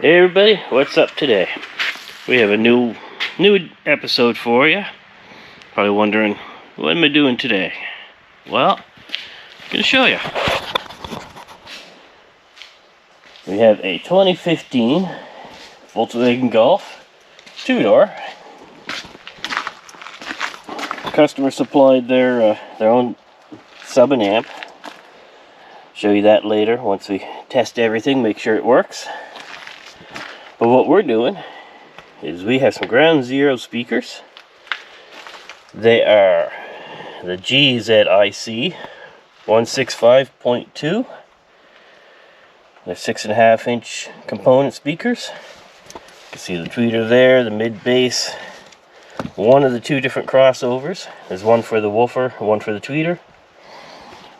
Hey everybody, what's up today? We have a new episode for you. Probably wondering, what am I doing today? Well, I'm going to show you. We have a 2015 Volkswagen Golf 2-door. The customer supplied their own sub and amp. Show you that later once we test everything, make sure it works. But what we're doing is we have some ground zero speakers. They are the GZIC 165.2. They're 6.5 inch component speakers. You can see the tweeter there, the mid bass. One of the two different crossovers. There's one for the woofer, one for the tweeter.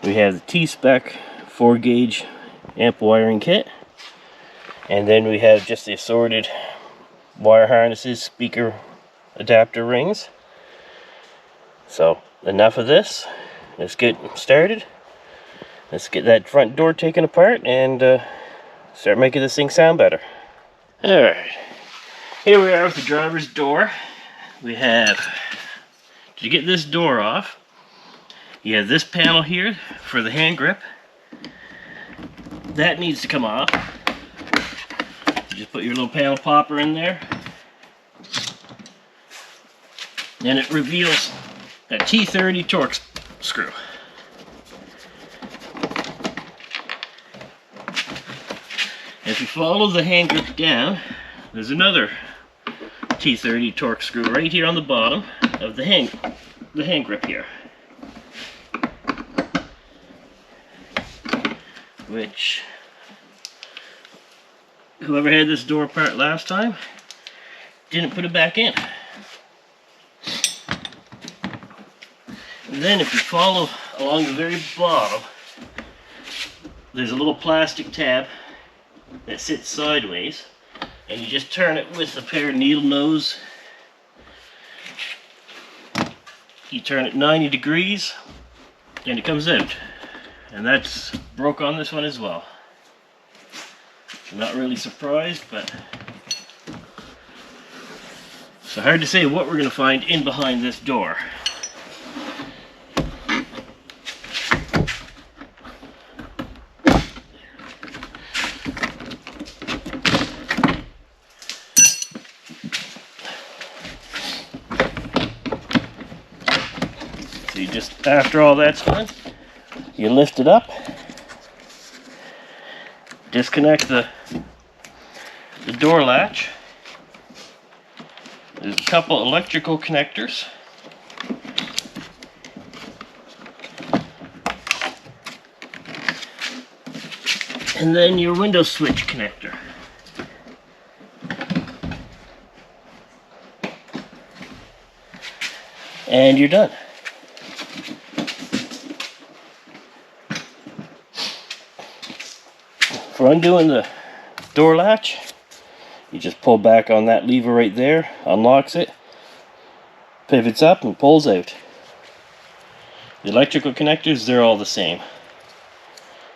We have the T-Spec 4 gauge amp wiring kit. And then we have just the assorted wire harnesses, speaker adapter rings. So enough of this. Let's get started. Let's get that front door taken apart and start making this thing sound better. Alright, here we are with the driver's door. We have, to get this door off, you have this panel here for the hand grip. That needs to come off. Just put your little panel popper in there. And it reveals a T30 Torx screw. If you follow the hand grip down, there's another T30 Torx screw right here on the bottom of the hand grip here. Which, whoever had this door apart last time didn't put it back in. And then if you follow along the very bottom, there's a little plastic tab that sits sideways, and you just turn it with a pair of needle nose. You turn it 90 degrees and it comes out. And that's broke on this one as well. I'm not really surprised, but it's hard to say what we're going to find in behind this door. So you just, after all that's done, you lift it up, disconnect the door latch. There's a couple electrical connectors. And then your window switch connector. And you're done. For undoing the door latch, you just pull back on that lever right there, unlocks it, pivots up and pulls out. The electrical connectors, they're all the same.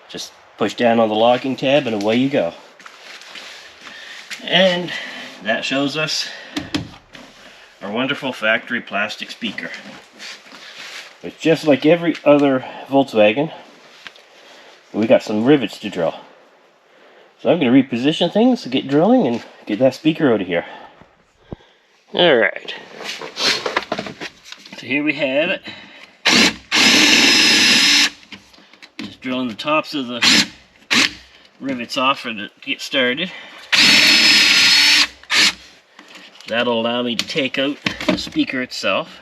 Just push down on the locking tab and away you go. And that shows us our wonderful factory plastic speaker. It's just like every other Volkswagen. We got some rivets to drill. So I'm going to reposition things to get drilling and get that speaker out of here. Alright. So here we have it. Just drilling the tops of the rivets off to get started. That'll allow me to take out the speaker itself.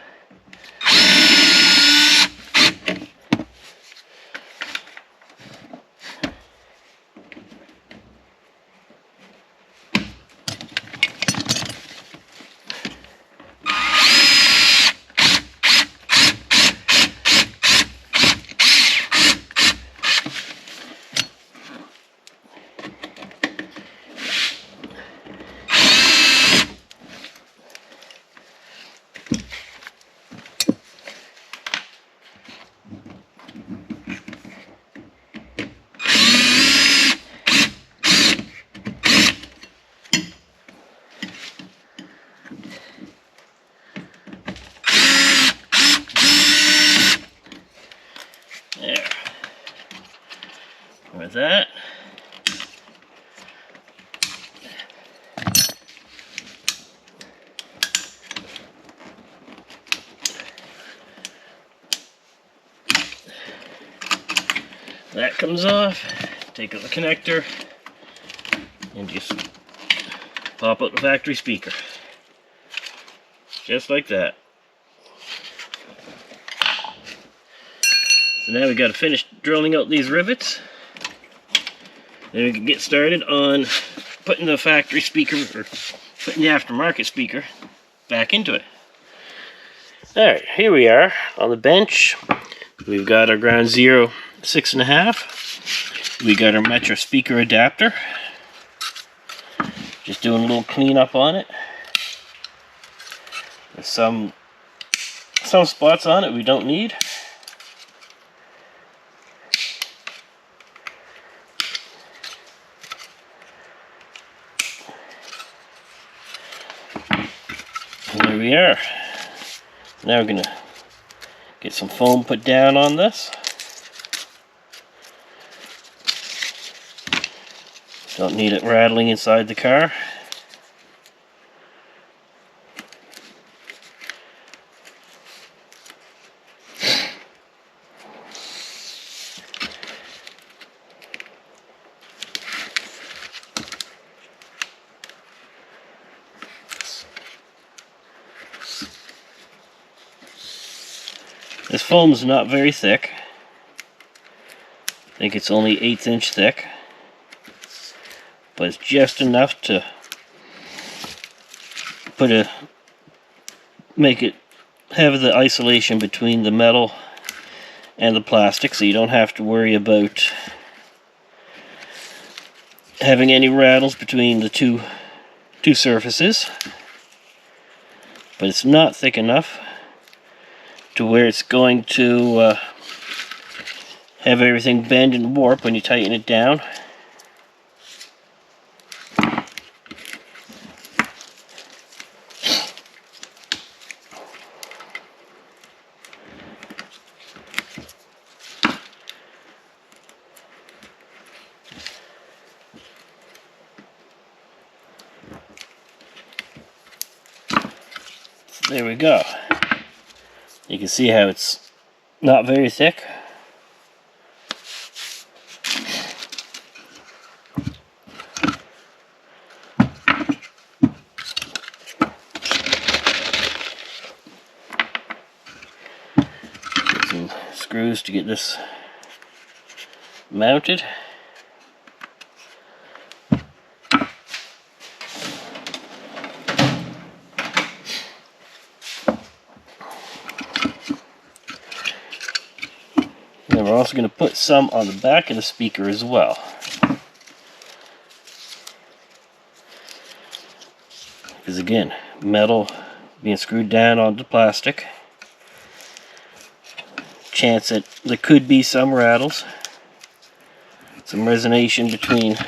with that. That comes off. Take out the connector and just pop out the factory speaker. Just like that. So now we got to finish drilling out these rivets. Then we can get started on putting the factory speaker, or putting the aftermarket speaker, back into it. Alright, here we are on the bench. We've got our ground zero 6.5. We got our Metro speaker adapter. Just doing a little cleanup on it. There's some spots on it we don't need. And there we are. Now we're going to get some foam put down on this. Don't need it rattling inside the car. This foam's not very thick. I think it's only 1/8 inch thick. But it's just enough to make it have the isolation between the metal and the plastic, so you don't have to worry about having any rattles between the two surfaces. But it's not thick enough to where it's going to have everything bend and warp when you tighten it down. There we go. You can see how it's not very thick. Get some screws to get this mounted. And we're also going to put some on the back of the speaker as well. Because again, metal being screwed down onto plastic. Chance that there could be some rattles. Some resonation between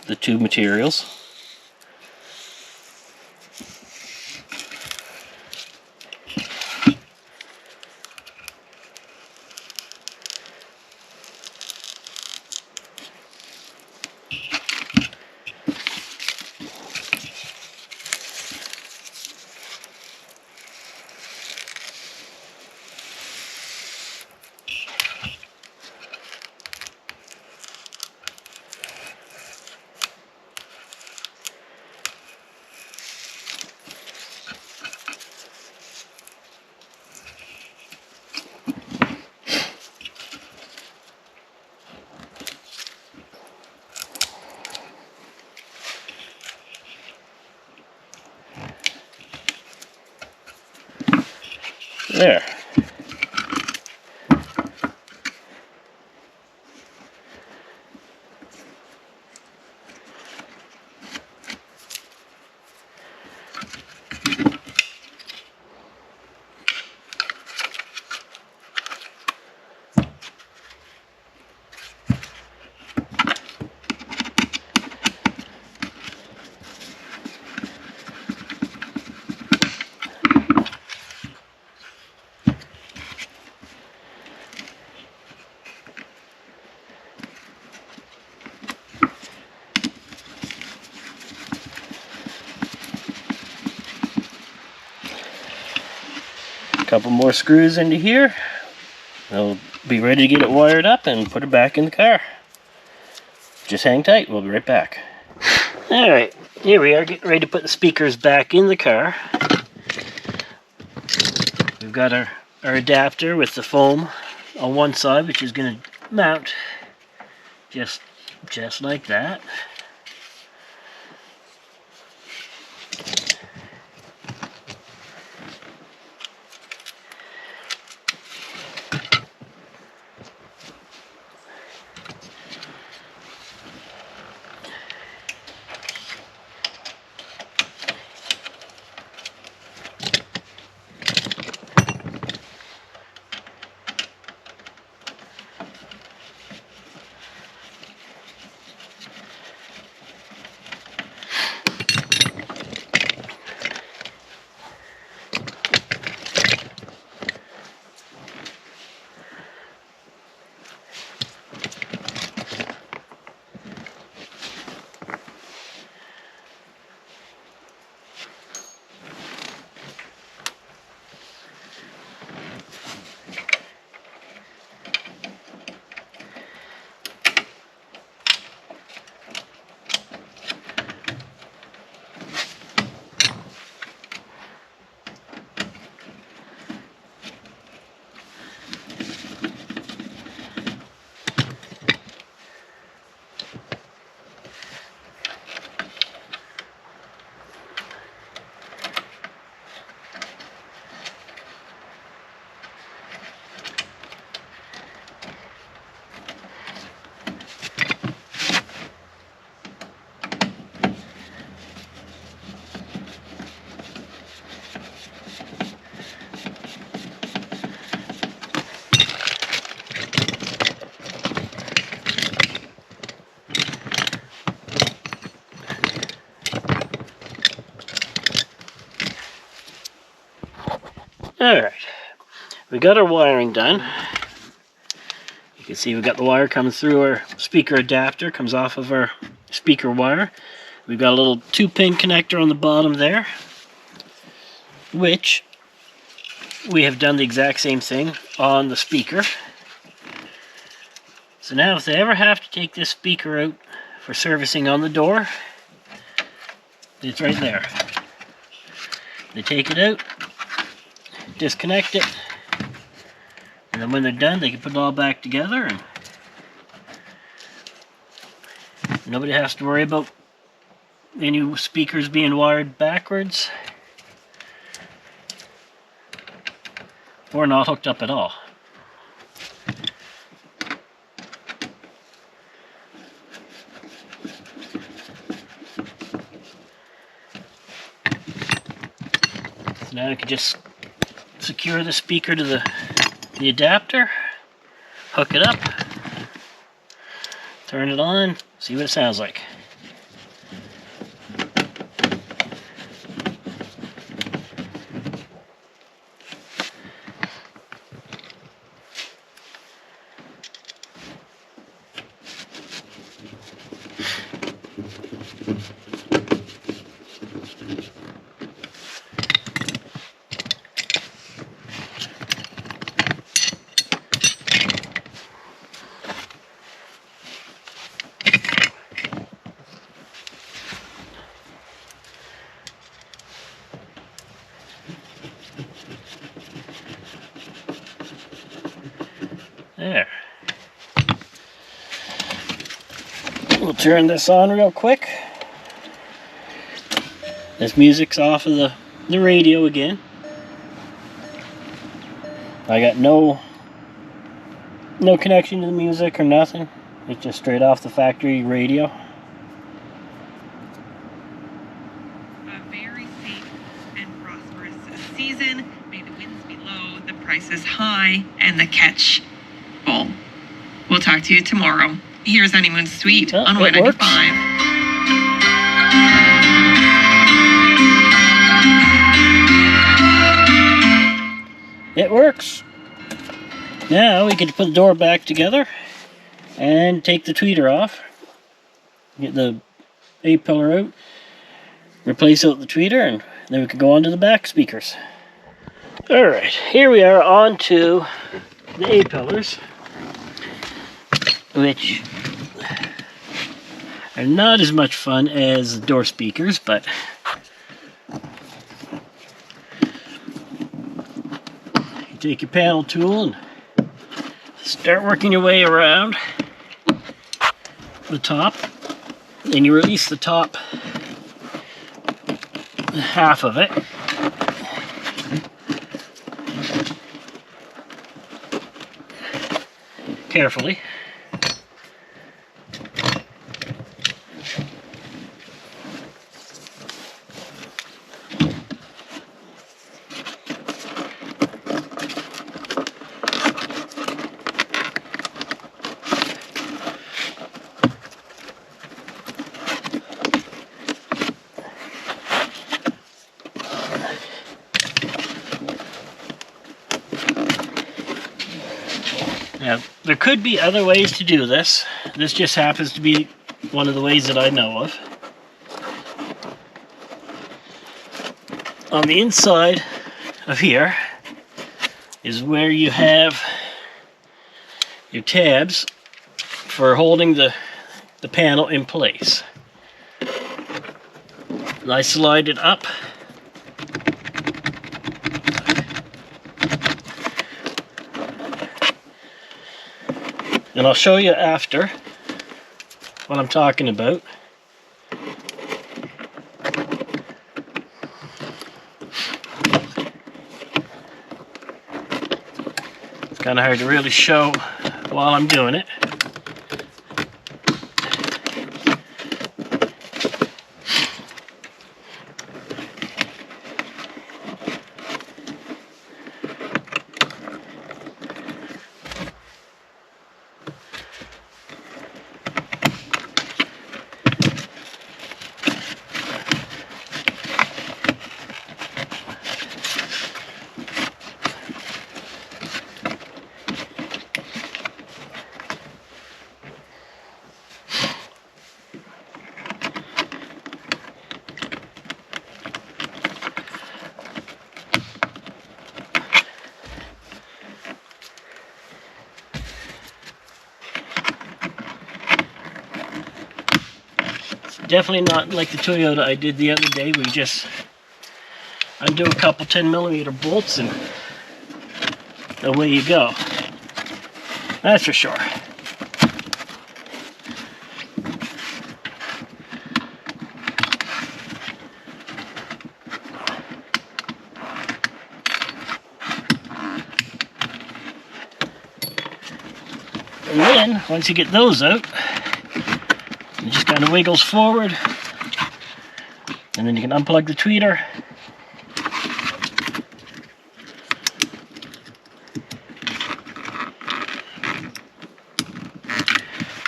the two materials. There. couple more screws into here. They'll be ready to get it wired up and put it back in the car. Just hang tight, we'll be right back. Alright, here we are getting ready to put the speakers back in the car. We've got our adapter with the foam on one side, which is going to mount just like that. Alright, we got our wiring done. You can see we got the wire coming through our speaker adapter, comes off of our speaker wire. We've got a little 2-pin connector on the bottom there, which we have done the exact same thing on the speaker. So now if they ever have to take this speaker out for servicing on the door, it's right there. They take it out, disconnect it, and then when they're done they can put it all back together and nobody has to worry about any speakers being wired backwards or not hooked up at all. So now you can just secure the speaker to the adapter, hook it up, turn it on, see what it sounds like. There. We'll turn this on real quick. This music's off of the radio again. I got no connection to the music or nothing. It's just straight off the factory radio. A very safe and prosperous season. May the winds be low, the prices high, and the catch full. We'll talk to you tomorrow. Here's Honeymoon Suite on Y95. It works. Now we can put the door back together and take the tweeter off. Get the A-pillar out, replace out the tweeter, and then we can go on to the back speakers. Alright, here we are on to the A-pillars, which are not as much fun as the door speakers, but you take your panel tool and start working your way around the top, and you release the top half of it. Carefully. Now, there could be other ways to do this. This just happens to be one of the ways that I know of. On the inside of here is where you have your tabs for holding the panel in place. And I slide it up. And I'll show you after what I'm talking about. It's kind of hard to really show while I'm doing it. Definitely not like the Toyota I did the other day. We just undo a couple 10mm bolts and away you go. That's for sure. And then, once you get those out, it just kind of wiggles forward, and then you can unplug the tweeter.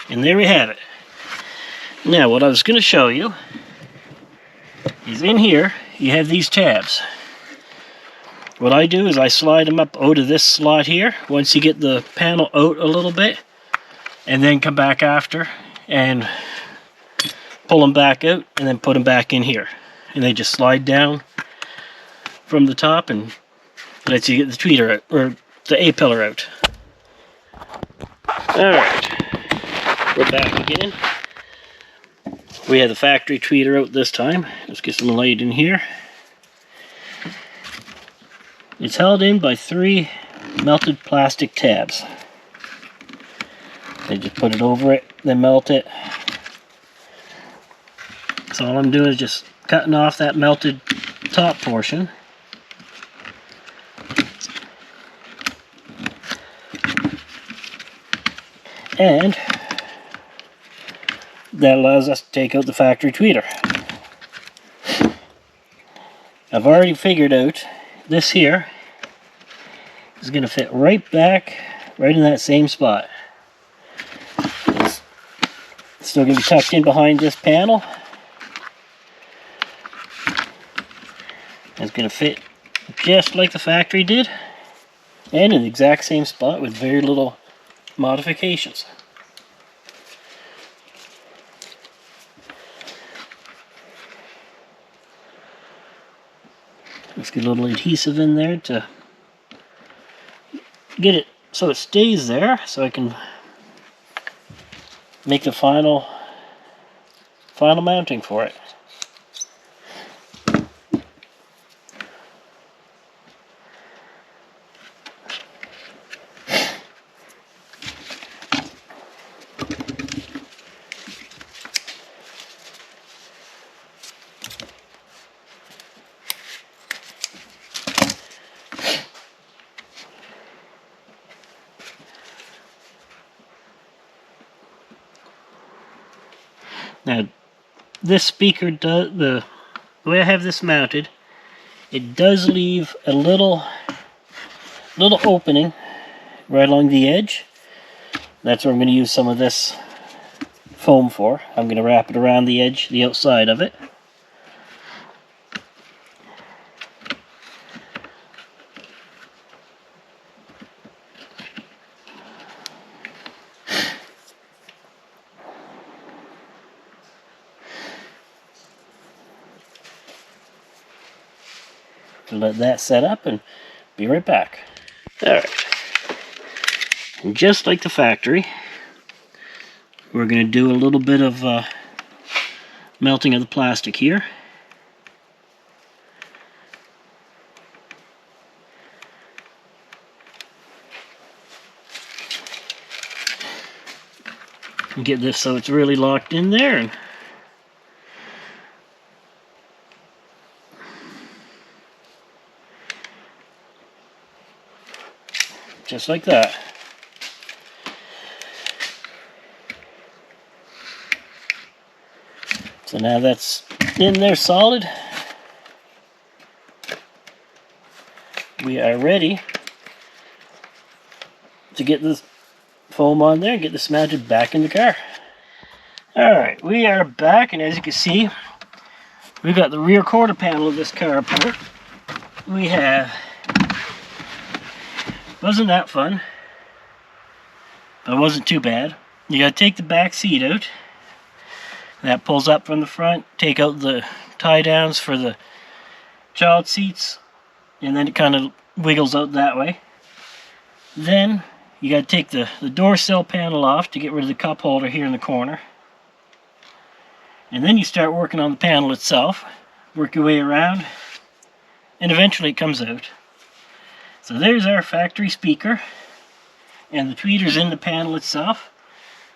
And there we have it. Now, what I was going to show you is in here, you have these tabs. What I do is I slide them up out of this slot here, once you get the panel out a little bit, and then come back after and pull them back out and then put them back in here, and they just slide down from the top and lets you get the tweeter out, or the A-pillar out. Alright, we're back again. We have the factory tweeter out this time. Let's get some light in here. It's held in by 3 melted plastic tabs. They just put it over it, then melt it. So all I'm doing is just cutting off that melted top portion. And that allows us to take out the factory tweeter. I've already figured out this here is going to fit right back, right in that same spot. It's still going to be tucked in behind this panel. It's going to fit just like the factory did, and in the exact same spot with very little modifications. Let's get a little adhesive in there to get it so it stays there, so I can make the final mounting for it. Now, this speaker does, the way I have this mounted, it does leave a little opening right along the edge. That's where I'm going to use some of this foam for. I'm going to wrap it around the edge, the outside of it. To let that set up and be right back. Alright. And just like the factory, we're going to do a little bit of melting of the plastic here. And get this so it's really locked in there. And just like that. So now that's in there solid. We are ready to get this foam on there and get this mounted back in the car. Alright, we are back, and as you can see, we've got the rear quarter panel of this car apart. We have... Wasn't that fun, but it wasn't too bad. You gotta take the back seat out. That pulls up from the front. Take out the tie downs for the child seats, and then it kind of wiggles out that way. Then you gotta take the door sill panel off to get rid of the cup holder here in the corner. And then you start working on the panel itself. Work your way around, and eventually it comes out. So there's our factory speaker, and the tweeter's in the panel itself.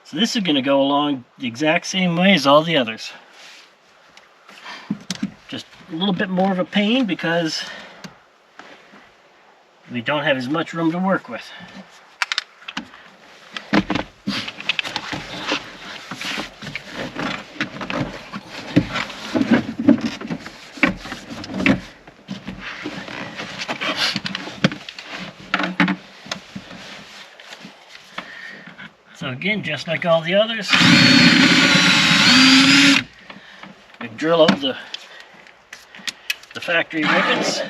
So this is going to go along the exact same way as all the others. Just a little bit more of a pain because we don't have as much room to work with. So again, just like all the others, we drill out the factory rivets.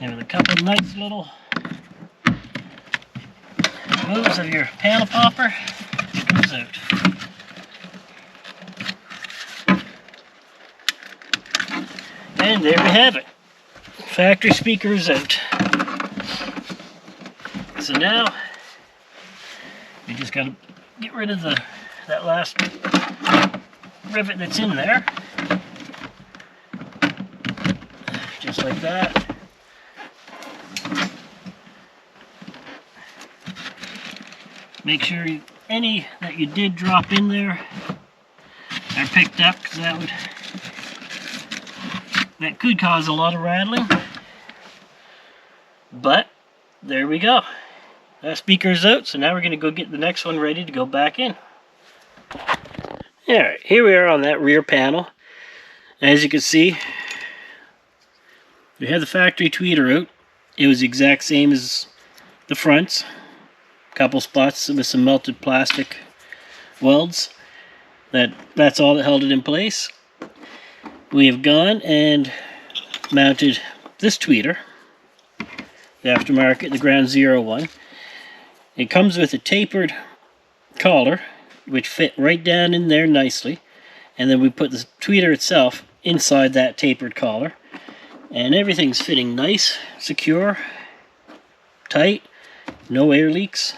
And with a couple of nice little moves of your panel popper, it comes out. And there we have it. Factory speaker is out. So now you just got to get rid of that last rivet that's in there. Just like that. Make sure any that you did drop in there are picked up, because that could cause a lot of rattling. But there we go. That speaker's out, so now we're going to go get the next one ready to go back in. Alright, here we are on that rear panel. As you can see, We had the factory tweeter out. It was the exact same as the fronts. Couple spots with some melted plastic welds. That's all that held it in place. We have gone and mounted this tweeter, the aftermarket, the Ground Zero one. It comes with a tapered collar, which fit right down in there nicely, and then we put the tweeter itself inside that tapered collar, and everything's fitting nice, secure, tight, no air leaks.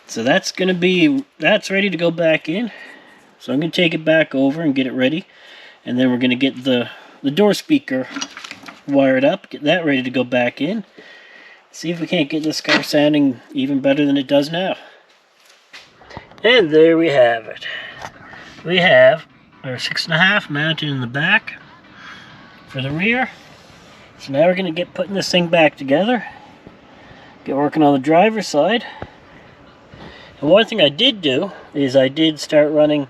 So that's ready to go back in. So I'm going to take it back over and get it ready, and then we're going to get the door speaker wired up, get that ready to go back in. See if we can't get this car sounding even better than it does now. And there we have it. We have our 6.5 mounted in the back for the rear. So now we're going to get putting this thing back together. Get working on the driver's side. And one thing I did do is I did start running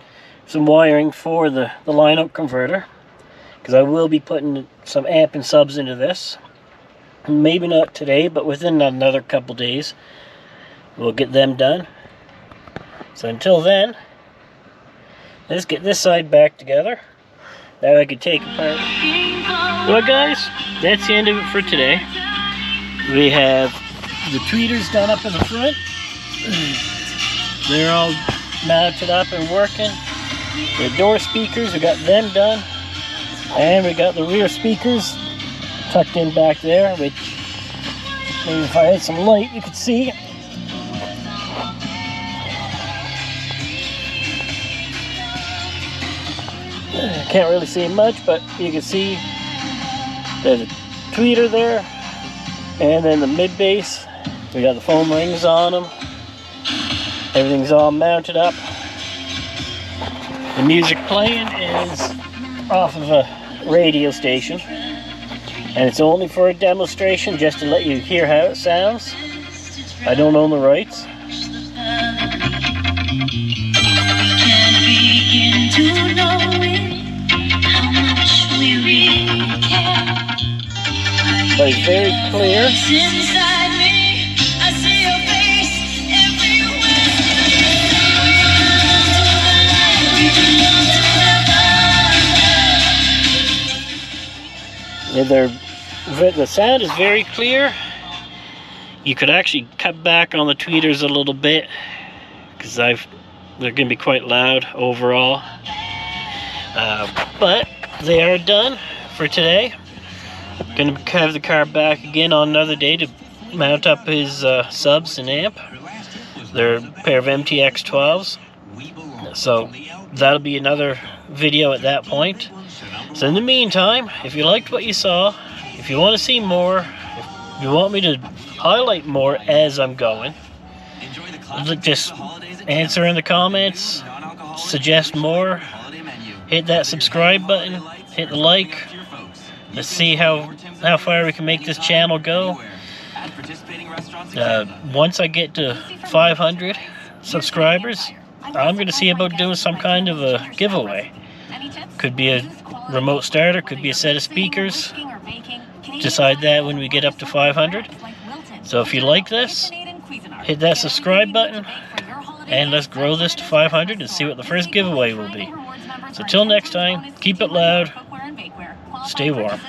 some wiring for the line-up converter, because I will be putting some amp and subs into this. Maybe not today, but within another couple days we'll get them done. So until then, let's get this side back together. Now I can take apart. Well guys, that's the end of it for today. We have the tweeters done up in the front. They're all mounted up and working. The door speakers, we got them done. And we got the rear speakers tucked in back there, which maybe if I had some light you could see. Can't really see much, but you can see there's a tweeter there, and then the mid bass. We got the foam rings on them. Everything's all mounted up. The music playing is off of a radio station, and it's only for a demonstration, just to let you hear how it sounds. I don't own the rights. But it's very clear. The sound is very clear. You could actually cut back on the tweeters a little bit, because they're going to be quite loud overall. But they are done for today. Going to have the car back again on another day to mount up his subs and amp. They're a pair of MTX 12s. So that'll be another video at that point. So in the meantime, if you liked what you saw, if you want to see more, if you want me to highlight more as I'm going, just answer in the comments, suggest more, hit that subscribe button, hit the like. Let's see how far we can make this channel go. Once I get to 500 subscribers, I'm going to see about doing some kind of a giveaway. Could be a remote starter, could be a set of speakers. Decide that when we get up to 500. So if you like this, hit that subscribe button, and let's grow this to 500 and see what the first giveaway will be. So till next time, keep it loud, stay warm.